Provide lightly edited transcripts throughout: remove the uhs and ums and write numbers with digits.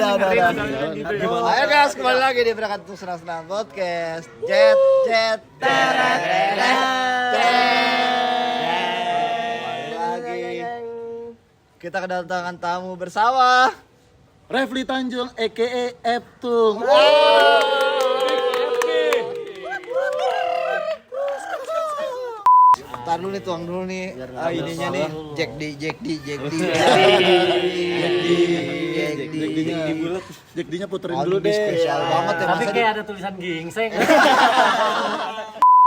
udah. Ayo guys, kembali lagi di Berangkat Untuk Senang-Senang Podcast. Jet. Lagi. Kita kedatangan tamu bersama Refli Tanjung a.k.a. Eptung. Ntar dulu nih, tuang dulu nih. Ininya nih, Jack D. Jack D-nya puterin dulu deh. Spesial banget ya. Tapi kayak ada tulisan gingseng.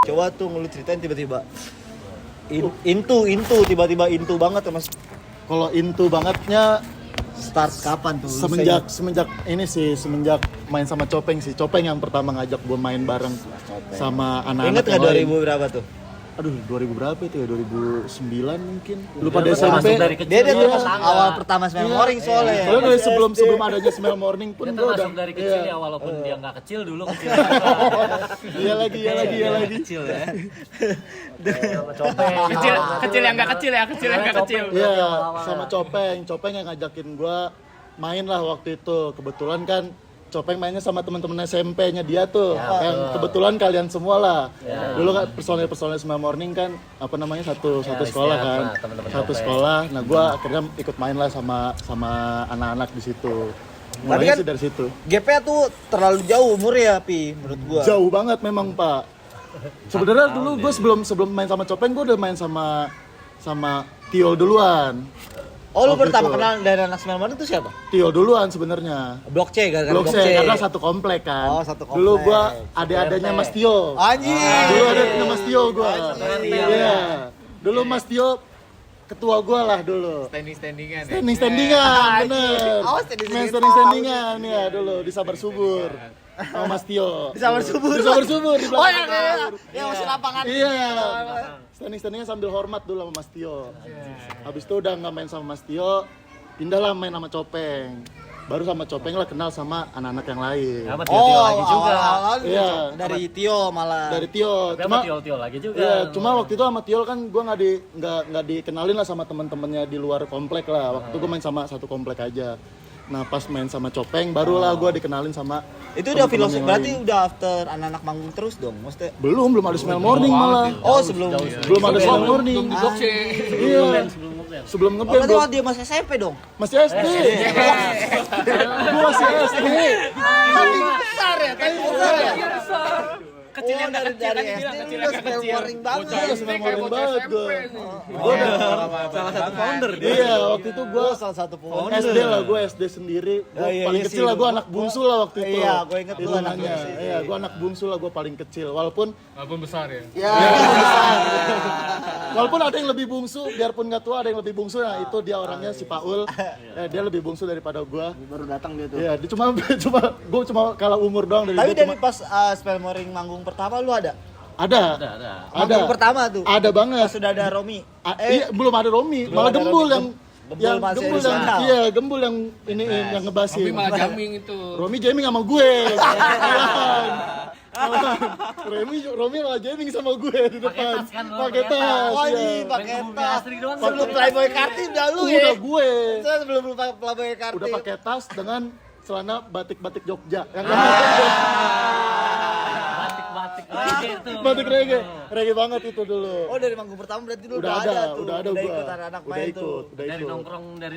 Coba tuh lu ceritain tiba-tiba. Into tiba-tiba into banget ya Mas. Kalau into bangetnya Start kapan tuh? semenjak main sama Copeng sih. Copeng yang pertama ngajak gue main bareng sama anak-anak. Ingat nggak 2000 berapa tuh? Aduh, 2000 berapa itu ya? 2009 mungkin. Lupa Dia deh SMP. dari kecil. Dia tuh awal pertama Smell Morning soalnya. Soalnya dari sebelum adanya Smell Morning pun Dia gue udah termasuk dari kecil ya, walaupun dia nggak kecil dulu kecil. Iya lagi. Kecil ya. Kecil yang nggak kecil ya, kecil yang nggak kecil. Iya, sama Copeng yang ngajakin gue main lah waktu itu. Kebetulan kan Copeng mainnya sama teman-teman SMP-nya dia tuh, yang kebetulan kalian semua lah. Dulu kan personel Smell Morning kan satu sekolah kan, satu sekolah. Nah gue akhirnya ikut main lah sama anak-anak di situ. Mulainya kan sih dari situ. GP tuh terlalu jauh umur ya, Pi, menurut gua. Jauh banget memang Pak. Sebenarnya dulu gue sebelum main sama Copeng gue udah main sama Tio duluan. Oh, lu Waktu pertama itu. kenal dari anak Smell Morning itu siapa? Tio duluan sebenarnya. Blok C kan? Blok C karena satu komplek kan. Oh, satu komplek. Dulu gua adek-adeknya Mas Tio. Anjing. Dulu adeknya Mas Tio gua. Iya. Dulu Mas Tio ketua gua lah dulu. Standingan ya. Standingan, bener. Awas standing-standingan. Main standingan ya dulu di Sabar Subur. Sama Mas Tio. Di Sabar Subur. Di Sabar Subur di Oh, belakang. yang masih lapangan. Iya. Standingan sambil hormat dulu sama Mas Tio. Habis itu udah nggak main sama Mas Tio, pindahlah main sama Copeng. Baru sama Copeng lah kenal sama anak-anak yang lain. Sama Tio lagi juga. Awal-awal Iya. dari Tio malah. Dari Tio. Tapi sama Tio lagi juga. Iya, cuma waktu itu sama Tio kan gue nggak dikenalin lah sama teman-temannya di luar komplek lah. Waktu itu gue main sama satu komplek aja. Nah pas main sama Copeng, barulah gue dikenalin sama Itu udah teman-teman filosofi, yang berarti lain. udah after anak-anak manggung terus dong, maksudnya. belum ada Smell Morning malah. Oh, sebelum Belum ada Smell Morning. Blok C. Iya. Sebelum Oh, ngeband berarti belum. waktu dia masih SMP dong. Masih SD. Gue masih SD. Tapi besar ya, tapi besar ya. Kecil yang nggak kecil kan dari dibilang SD kecil udah yang nggak Smell kecil. Morning banget. Smell Morning banget gue. Salah satu founder dia. Iya, waktu itu gue Salah satu founder. SD lah, gue SD sendiri. Gue Oh, iya, paling iya kecil sih. lah, gue anak bungsu lah waktu itu. Iya, gue inget lu anak Hitungannya. bungsu. Iya, gue anak bungsu lah, gue paling kecil. Walaupun besar ya. Ya. walaupun ada yang lebih bungsu, biarpun nggak tua ada yang lebih bungsu. Nah itu dia orangnya si Paul. Dia lebih bungsu daripada gue. Baru datang dia tuh. Iya, dia gue cuma kalah umur doang dari Tapi dia. dari pas Smell Morning manggung pertama lu ada? Ada. Manggung pertama tuh. Ada banget. Pas sudah ada Romi. Iya, belum ada Romi, malah ada Gembul Romi. Gembul masih Gembul yang original. iya, Gembul yang ini yang ngebasin. Tapi malah jamming itu. Romi jamming sama gue. Romi malah jamming sama gue di depan. tas kan, lo, Pakai pakai tas. Oh, iya. ini pakai Main ke tas. Astri doang. Sebelum Playboy Karti udah lu ya. Udah gue. Sebelum Playboy Karti. Udah pakai tas dengan celana batik-batik Jogja. Yang Batik lagi tuh. batik reggae banget itu dulu. Oh, dari manggung pertama berarti lu Udah ada tuh. udah Udah gua. ikut anak Udah main ikut, tuh. udah Dari ikut.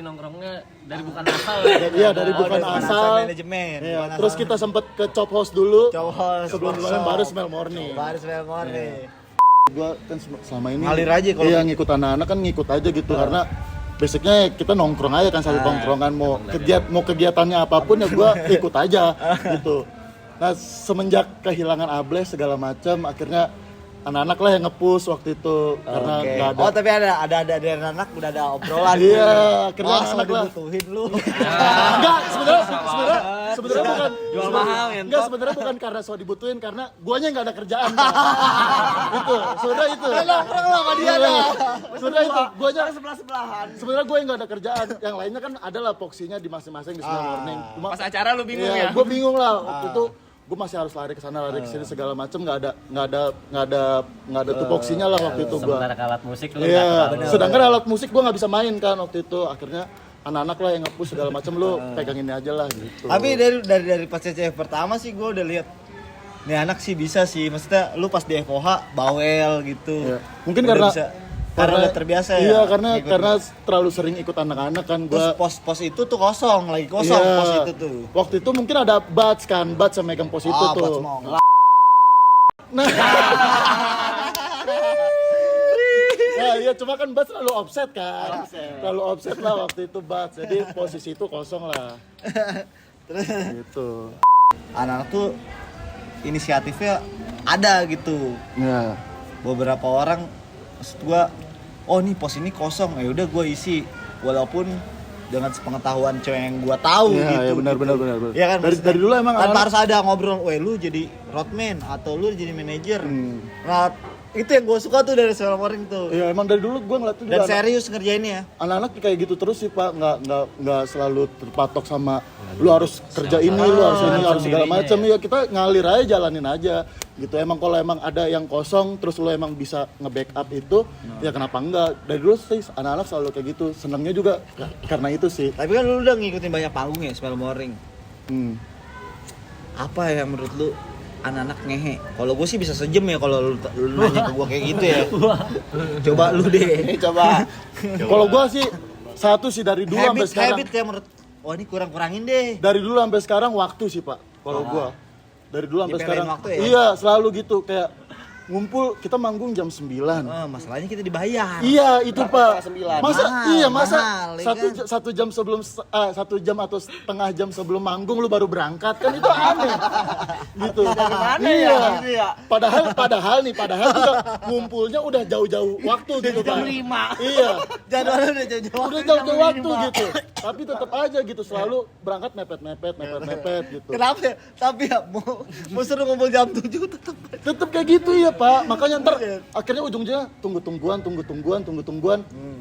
nongkrongnya dari bukan asal. Iya, dari Oh, bukan dari asal. manajemen. Iya, Bukan terus asal. kita sempet ke Chop House dulu. Cowok Sebelum kemarin baru Smell Morning. Baru Smell Morning. Gua kan selama ini Ngalir aja kalau iya ngikut anak-anak kan ngikut aja gitu karena basicnya kita nongkrong aja kan satu tongkrongan mau kegiatannya apapun ya gua ikut aja gitu. Nah semenjak kehilangan Ables segala macam akhirnya anak-anak lah yang nge-push waktu itu karena Oke. nggak ada. Oh, tapi ada dari anak udah ada obrolan. Iya, akhirnya Wah, anak lah. dibutuhin lu. Enggak, sebenarnya bukan Jual mahal ya. enggak sebenarnya bukan karena so dibutuhin karena guanya nggak ada kerjaan. Pak. Itu, sebenarnya itu. Nongkrong lah sama dia dah. Sebenarnya itu, guanya Sebelah-sebelahan. sebenarnya gue nggak ada kerjaan. Yang lainnya kan adalah poksinya di masing-masing di Smell Morning. Cuma Pas acara lu bingung ya. gue bingung lah waktu itu. Gue masih harus lari ke sana, lari ke sini segala macem, nggak ada tupoksinya lah waktu itu gue. Sementara ke alat musik lu nggak Iya, terlalu. sedangkan alat musik gue nggak bisa main kan waktu itu. Akhirnya anak-anak lah yang nge-push segala macam, lu pegang ini aja lah gitu. Tapi dari pas CCF pertama sih gue udah lihat nih anak sih bisa sih, maksudnya lu pas di FOH bawel gitu. Ya. Mungkin Udah karena bisa, karena udah terbiasa ya. Iya, karena ngikutin. terlalu sering ikut anak-anak kan Terus gua. pos itu tuh kosong, lagi kosong Iya. pos itu tuh. Waktu itu mungkin ada Bats kan, Bats yang megang pos itu tuh. Buat semua. Nah. Nah, iya cuma kan Bats terlalu offset kan. Terlalu offset lah waktu itu Bats. Jadi posisi itu kosong lah. Terus Gitu. anak-anak tuh inisiatifnya ada gitu. Ya. Beberapa orang maksud gua, oh nih pos ini kosong, ya udah gua isi walaupun dengan sepengetahuan cewek yang gua tahu Iya, gitu. iya benar. Iya kan, Dari dulu emang tanpa anak- harus ada ngobrol, weh lu jadi roadman atau lu jadi manajer. Hmm. Nah, itu yang gua suka tuh dari Soul Morning tuh. Iya emang dari dulu gue ngeliat tuh Dan juga serius ngerjainnya. anak-anak kayak gitu terus sih Pak, nggak selalu terpatok sama lu harus kerja ini, lu harus ini, harus segala macam. Ya kita ngalir aja, jalanin aja gitu. Emang kalau emang ada yang kosong terus lu emang bisa nge-backup itu, ya kenapa enggak? Dari dulu sih anak-anak selalu kayak gitu. Senangnya juga karena itu sih. Tapi kan lu udah ngikutin banyak panggung ya Soul Morning. Hmm. Apa ya menurut lu anak-anak ngehe? Kalau gue sih bisa sejam ya kalau lu nanya ke gue kayak gitu ya. Coba lu deh, coba. Kalau gua sih satu sih dari dulu sampai sekarang. Habit kayak menurut, oh ini kurangin deh. Dari dulu sampai sekarang waktu sih Pak. Kalau gua dari dulu sampai Dipelein sekarang. waktu ya? Iya, selalu gitu kayak ngumpul kita manggung jam 9. Masalahnya kita dibayar. Iya itu Pak. Masa Mahal, ya kan? satu jam sebelum 1 jam atau setengah jam sebelum manggung lu baru berangkat kan itu aneh. Gitu. Iya. Padahal juga ngumpulnya udah jauh-jauh waktu gitu Pak. Jam 5. Iya. Jadwalnya udah jauh-jauh. Udah jauh-jauh waktu gitu. Tapi tetap aja gitu selalu berangkat mepet gitu. Kenapa ya? Tapi ya mau suruh ngumpul jam 7 tetap. Tetep kayak gitu ya Pak, makanya ntar akhirnya ujung-ujungnya tunggu-tungguan,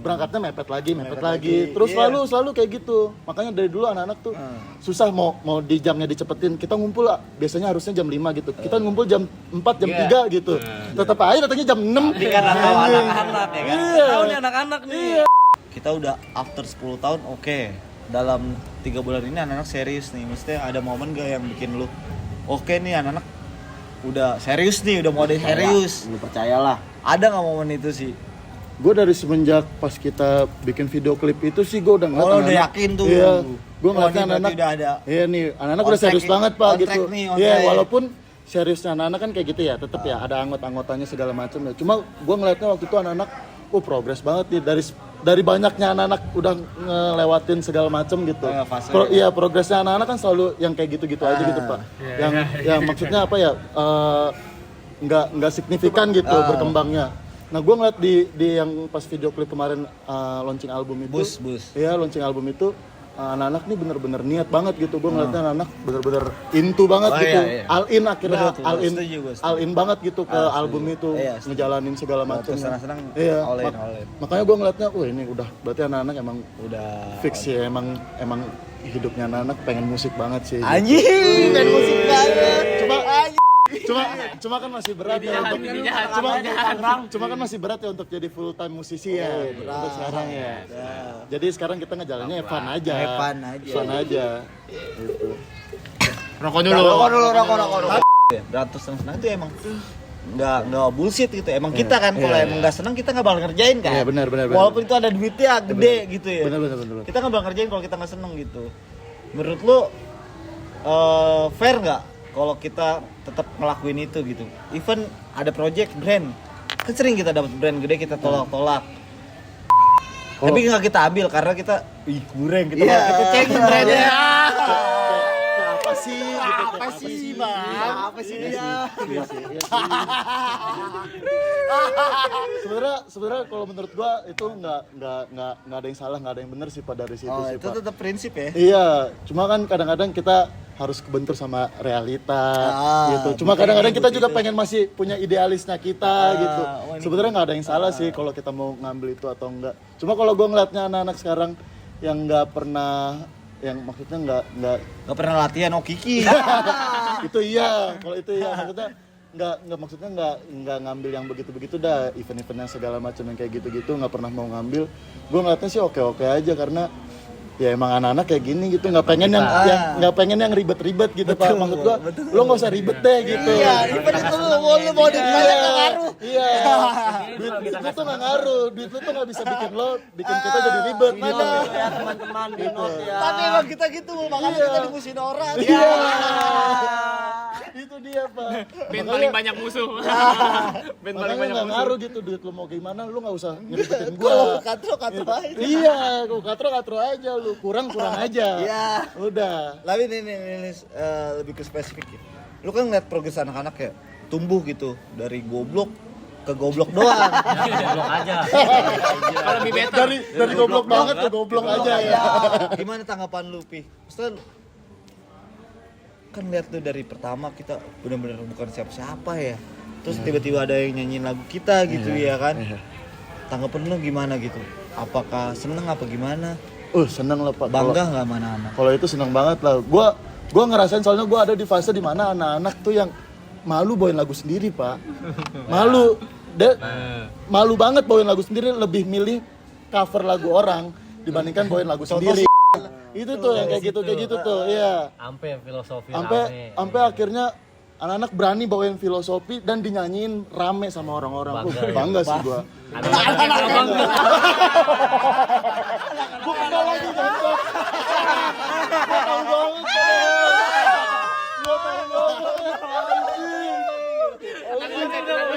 berangkatnya mepet lagi, terus selalu kayak gitu. Makanya dari dulu anak-anak tuh susah mau di jamnya dicepetin. Kita ngumpul biasanya harusnya jam 5 gitu, kita ngumpul jam 4, jam 3 gitu. Tetap aja datangnya jam 6. Tapi karena tahu anak-anak ya kan. Iya. Tahu nih anak-anak nih. Kita udah after 10 tahun, oke. Dalam 3 bulan ini anak-anak serius nih. Maksudnya ada momen gak yang bikin lu oke nih anak-anak udah serius nih, udah mau ada serius. Lu percayalah. Ada nggak momen itu sih? Gue dari semenjak pas kita bikin video klip itu sih gue udah ngeliat Oh, udah anak-anak. yakin tuh. Iya, gue Oh, ngeliatnya ini berarti anak-anak udah ada iya nih, anak-anak on udah serius track banget nih, Pak on gitu. track nih, on Iya, track. walaupun seriusnya anak-anak kan kayak gitu ya, tetap ya ada anggota-anggotanya segala macam ya. Cuma gue ngeliatnya waktu itu anak-anak progres banget nih dari banyaknya anak-anak udah ngelewatin segala macam gitu. Fase. Iya, progresnya anak-anak kan selalu yang kayak gitu-gitu aja gitu Pak. Yang maksudnya apa ya? Nggak signifikan gitu berkembangnya. Nah, gue ngeliat di yang pas video klip kemarin launching album itu, Bus. iya launching album itu anak-anak nih bener-bener niat banget gitu. Gue ngeliatnya anak-anak bener-bener into banget Oh, gitu, iya. all in akhirnya, Betul, all in, setuju gue, setuju. all in banget gitu ke Setuju. album itu, Iya, setuju. ngejalanin segala macam. Terus senang-senang, Iya, all in. makanya gue ngeliatnya, wah ini udah berarti anak-anak emang Udah fix ya, emang hidupnya anak-anak pengen musik banget sih. gitu. anjing dan musik banget. Cuma kan masih berat ya untuk cuma kan masih berat ya untuk jadi full time musisi ya untuk sekarang ya. Jadi sekarang kita ngejalannya fun aja. Fun aja. Gitu. Rokok dulu. Rokok. Beratus senang itu emang nggak bullshit gitu. Emang kita kan kalau emang nggak senang kita nggak bakal ngerjain kan. Iya, benar. Walaupun itu ada duitnya gede gitu ya. Benar. Kita nggak bakal ngerjain kalau kita nggak seneng gitu. Menurut lu fair nggak kalau kita tetap ngelakuin itu gitu? Even ada project brand, kan sering kita dapat brand gede kita tolak. Tapi nggak kita ambil karena kita kurang kita cengin brandnya. Apa sih gitu? Apa sih dia? Iya sih. Sebenarnya kalau menurut gua itu nggak ada yang salah, nggak ada yang benar sih pada dari situ sih Itu Pak. tetap prinsip ya. Iya, cuma kan kadang-kadang kita harus kebentur sama realita gitu. Cuma kadang-kadang kita juga pengen masih punya idealisnya kita gitu. Sebenarnya nggak ada yang salah sih kalau kita mau ngambil itu atau enggak. Cuma kalau gue ngeliatnya anak-anak sekarang yang nggak pernah, yang maksudnya Gak pernah latihan Okiki. itu iya, kalau itu iya maksudnya nggak ngambil yang begitu-begitu dah, event-event yang segala macam yang kayak gitu-gitu nggak pernah mau ngambil. Gue ngeliatnya sih oke-oke aja karena ya emang anak-anak kayak gini gitu, nggak pengen nggak pengen yang ribet-ribet gitu Pak. Maksud gua lo nggak usah ribet deh gitu. Iya, even itu lu mau duit banyak nggak ngaruh. Iya, duit lu tuh nggak ngaruh, duit lu tuh nggak bisa bikin kita jadi ribet gitu. Ya teman-teman di note ya. Tapi emang kita gitu, makanya kita dimusuhin orang. Iya. Itu dia Pak. Ben paling banyak musuh. Ben paling Makanya banyak nggak musuh. ngaruh gitu, duit lu mau gimana lu nggak usah ngeribetin Kalau gua. katro aja. Iya, gua katro aja lu, kurang aja. Iya. Udah. Tapi ini lebih ke spesifik ya. Lu kan ngeliat progres anak-anak ya, tumbuh gitu dari goblok ke goblok doang. Goblok aja. Kalau lebih better. Dari goblok banget ke goblok aja ya. Gimana tanggapan lu, Pi? Maksudnya kan lihat tuh dari pertama kita benar-benar bukan siapa-siapa ya. Terus tiba-tiba ada yang nyanyiin lagu kita gitu ya kan. Tanggapan lu gimana gitu? Apakah seneng apa gimana? Seneng lah Pak. Bangga nggak sama anak-anak? Kalau itu seneng banget lah. Gua ngerasain soalnya gua ada di fase dimana anak-anak tuh yang malu bawain lagu sendiri Pak. Malu banget bawain lagu sendiri, lebih milih cover lagu orang dibandingkan bawain lagu sendiri. Itu tuh yang kayak gitu tuh, iya. Sampai filosofi Sampai akhirnya anak-anak berani bawain filosofi dan dinyanyiin rame sama orang-orang. Bangga sih gua. Anak-anak bangga. Gua kenal lagi bangga. Gua tahu banget. Gua tahu banget.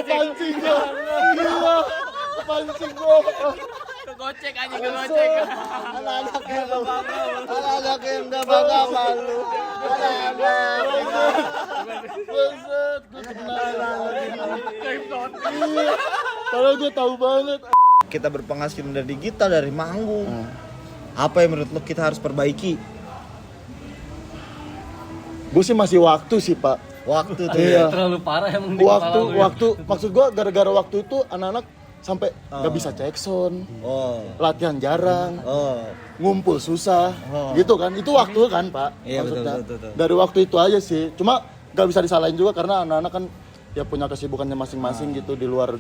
Pancing gua. Gila. Pancing gua. Kegocek aja, kegocek. Anak-anak yang nggak bangga malu. Buset, gua kenal lagi. Padahal gua tahu banget. Kita berpenghasilan dari digital, dari manggung. Apa yang menurut lu kita harus perbaiki? Gue sih masih waktu sih Pak. Waktu tuh Iya. Terlalu parah emang di kepala lu. Waktu maksud gua gara-gara waktu itu anak-anak sampai nggak bisa cek sound, latihan jarang, ngumpul susah, gitu kan? Itu waktu kan Pak? Iya, Maksudnya. betul. Dari waktu itu aja sih. Cuma nggak bisa disalahin juga karena anak-anak kan ya punya kesibukannya masing-masing gitu di luar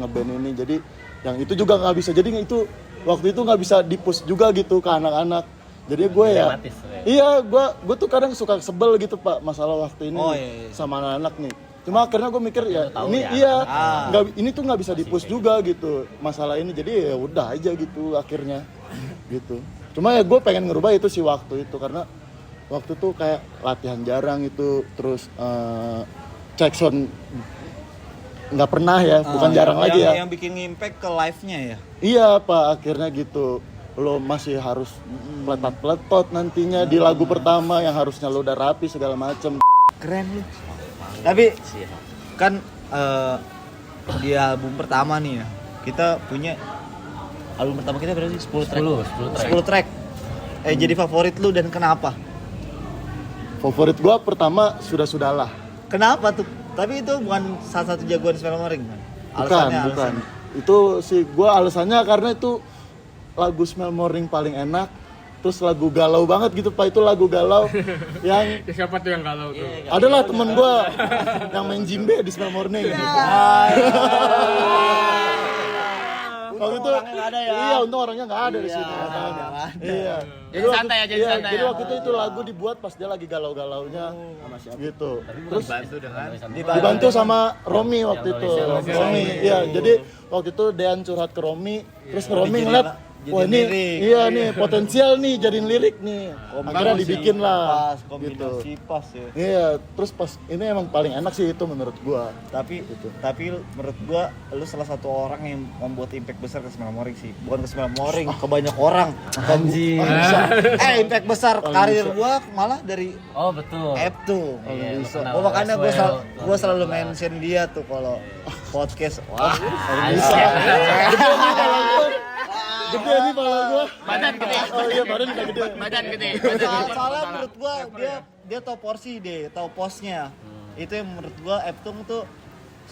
ngeband ini. Jadi yang itu juga nggak bisa. Jadi itu waktu itu nggak bisa di-push juga gitu ke anak-anak. Jadi gue ya, Dramatis, gue tuh kadang suka sebel gitu Pak masalah waktu ini sama anak-anak nih. Cuma akhirnya gue mikir ya ini ini tuh nggak bisa di-push juga gitu masalah ini. Jadi ya udah aja gitu akhirnya gitu. Cuma ya gue pengen ngerubah itu sih waktu itu karena waktu tuh kayak latihan jarang itu terus cek sound nggak pernah ya, bukan jarang lagi ya. Yang bikin impact ke live-nya ya. Iya Pak, akhirnya gitu. Lo masih harus peletot nantinya di lagu pertama yang harusnya lo udah rapi segala macem. Keren lu. Tapi kan di album pertama nih ya, kita punya album pertama kita berarti 10 track. 10 track. Jadi favorit lu dan kenapa? Favorit gua pertama Sudah-Sudahlah. Kenapa tuh? Tapi itu bukan salah satu jagoan Smelmoring kan? Bukan. Itu sih gua alasannya karena itu lagu Smelmoring paling enak. Terus lagu galau banget gitu Pak, itu lagu galau yang Siapa tuh yang galau tuh? adalah temen gua yang main jimbe di Smelmoring. Waktu itu orangnya nggak ada ya. Iya, untung orangnya nggak ada di sini. Iya. Jadi santai ya, jadi santai Jadi ya. waktu itu lagu dibuat pas dia lagi galau-galaunya sama siapa gitu. Terus Bantu dengan dibantu sama Romi waktu itu. Romi, iya. Jadi waktu itu Dean curhat ke Romi, terus Romi ngeliat wah ini lirik. iya nih potensial nih jadiin lirik nih. Akhirnya dibikin lah. Pas, kombinasi pas ya. Iya, terus pas ini emang paling enak sih itu menurut gua. Tapi menurut gua lu salah satu orang yang membuat impact besar ke Smelmoring sih. Bukan ke Smelmoring, ke banyak orang. Anjing. Impact besar karir gua malah dari Oh betul. F tuh. Iya, lu kenal Makanya Westwell. gua selalu mention dia tuh kalau podcast. Wah, Gede nih pala gua. badan gede. Oh iya, badan udah gede. Badan gede. soalnya menurut gua dia tahu porsi deh, tahu posnya. Itu yang menurut gua Eptung tuh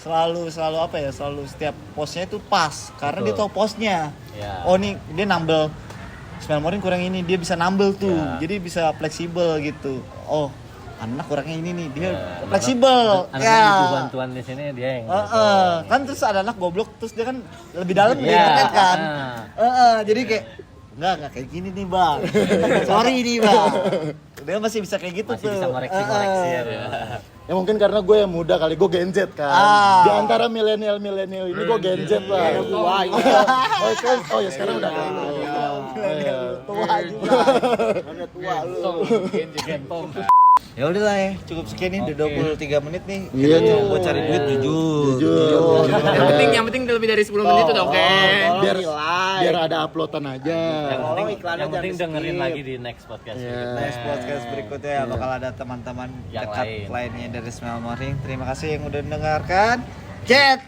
selalu apa ya, selalu setiap posnya itu pas karena dia tahu posnya. Ya. Oh nih dia nambel Smelmoring kurang ini, dia bisa nambel tuh. Jadi bisa fleksibel gitu. Oh, anak kurangnya ini nih, dia fleksibel. Anak butuh bantuan di sini dia yang. Kan terus ada anak goblok terus dia kan lebih dalam di internet kan. Jadi kayak Enggak kayak gini nih bang. Sorry nih bang. Dia masih bisa kayak gitu Masih tuh. bisa koreksi-koreksi ya. Ya mungkin karena gue yang muda kali, gue Gen Z kan. Di antara milenial ini gue Gen Z lah. Tua Oh ya sekarang udah ada. tua juga. Udah tua lu. Ya udah lah ya, cukup sekian nih, udah 23 menit nih. Iya nih. Buat cari duit jujur. Yang penting lebih dari 10 menit udah oke. Biar ada uploadan aja. Yang penting dengerin lagi di next podcast. Next podcast berikutnya bakal ada teman-teman Yang dekat lain. lainnya dari Smell Morning. Terima kasih yang udah mendengarkan. Jet.